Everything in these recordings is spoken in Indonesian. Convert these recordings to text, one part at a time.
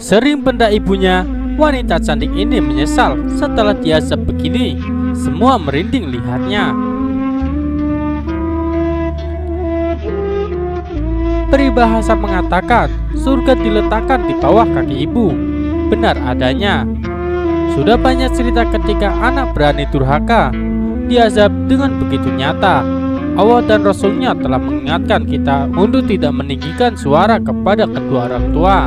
Sering benda ibunya, wanita cantik ini menyesal setelah diazab begini. Semua merinding lihatnya. Peribahasa mengatakan surga diletakkan di bawah kaki ibu. Benar adanya. Sudah banyak cerita ketika anak berani durhaka diazab dengan begitu nyata. Allah dan Rasulnya telah mengingatkan kita untuk tidak meninggikan suara kepada kedua orang tua.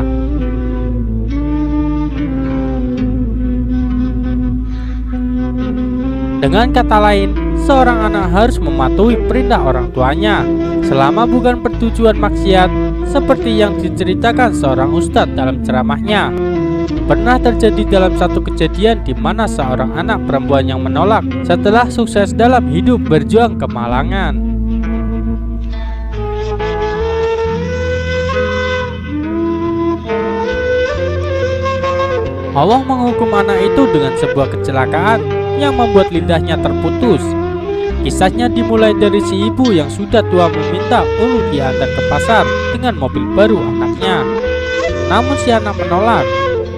Dengan kata lain, seorang anak harus mematuhi perintah orang tuanya selama bukan bertujuan maksiat, seperti yang diceritakan seorang ustadz dalam ceramahnya. Pernah terjadi dalam satu kejadian di mana seorang anak perempuan yang menolak setelah sukses dalam hidup berjuang kemalangan. Allah menghukum anak itu dengan sebuah kecelakaan yang membuat lidahnya terputus. Kisahnya dimulai dari si ibu yang sudah tua meminta untuk diantar ke pasar dengan mobil baru anaknya. Namun si anak menolak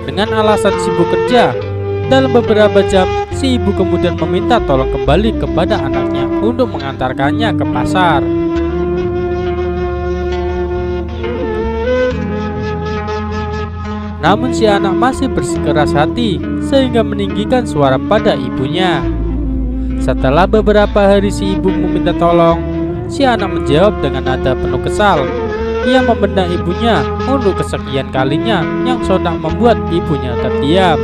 dengan alasan sibuk kerja. Dalam beberapa jam, si ibu kemudian meminta tolong kembali kepada anaknya untuk mengantarkannya ke pasar. Namun si anak masih bersikeras hati sehingga meninggikan suara pada ibunya. Setelah beberapa hari si ibu meminta tolong, si anak menjawab dengan nada penuh kesal. Ia membentak ibunya untuk kesekian kalinya yang sontak membuat ibunya terdiam.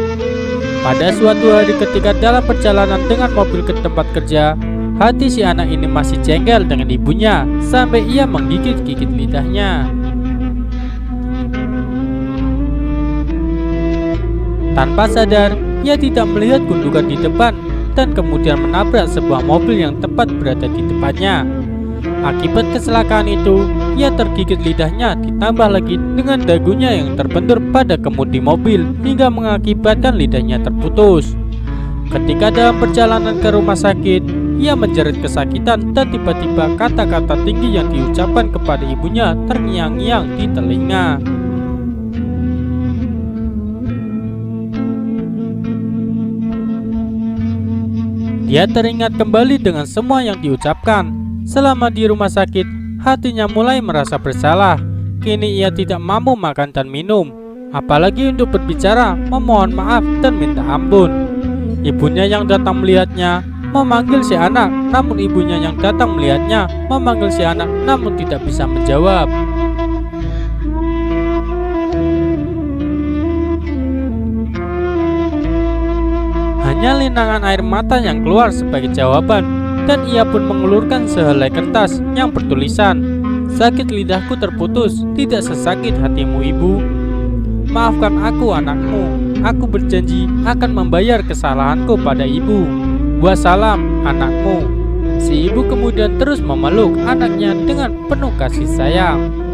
Pada suatu hari ketika dalam perjalanan dengan mobil ke tempat kerja, hati si anak ini masih jengkel dengan ibunya sampai ia menggigit-gigit lidahnya. Tanpa sadar, ia tidak melihat gundukan di depan dan kemudian menabrak sebuah mobil yang tepat berada di depannya. Akibat kecelakaan itu, ia tergigit lidahnya ditambah lagi dengan dagunya yang terbentur pada kemudi mobil hingga mengakibatkan lidahnya terputus. Ketika dalam perjalanan ke rumah sakit, ia menjerit kesakitan dan tiba-tiba kata-kata tinggi yang diucapkan kepada ibunya terngiang-ngiang di telinga. Dia teringat kembali dengan semua yang diucapkan. Selama di rumah sakit, hatinya mulai merasa bersalah. Kini ia tidak mampu makan dan minum, apalagi untuk berbicara, memohon maaf dan minta ampun. Ibunya yang datang melihatnya memanggil si anak, namun ibunya yang datang melihatnya memanggil si anak namun tidak bisa menjawab. Hanya linangan air mata yang keluar sebagai jawaban, dan ia pun mengulurkan sehelai kertas yang bertulisan, "Sakit lidahku terputus, tidak sesakit hatimu ibu. Maafkan aku anakmu, aku berjanji akan membayar kesalahanku pada ibu. Wassalam anakmu." Si ibu kemudian terus memeluk anaknya dengan penuh kasih sayang.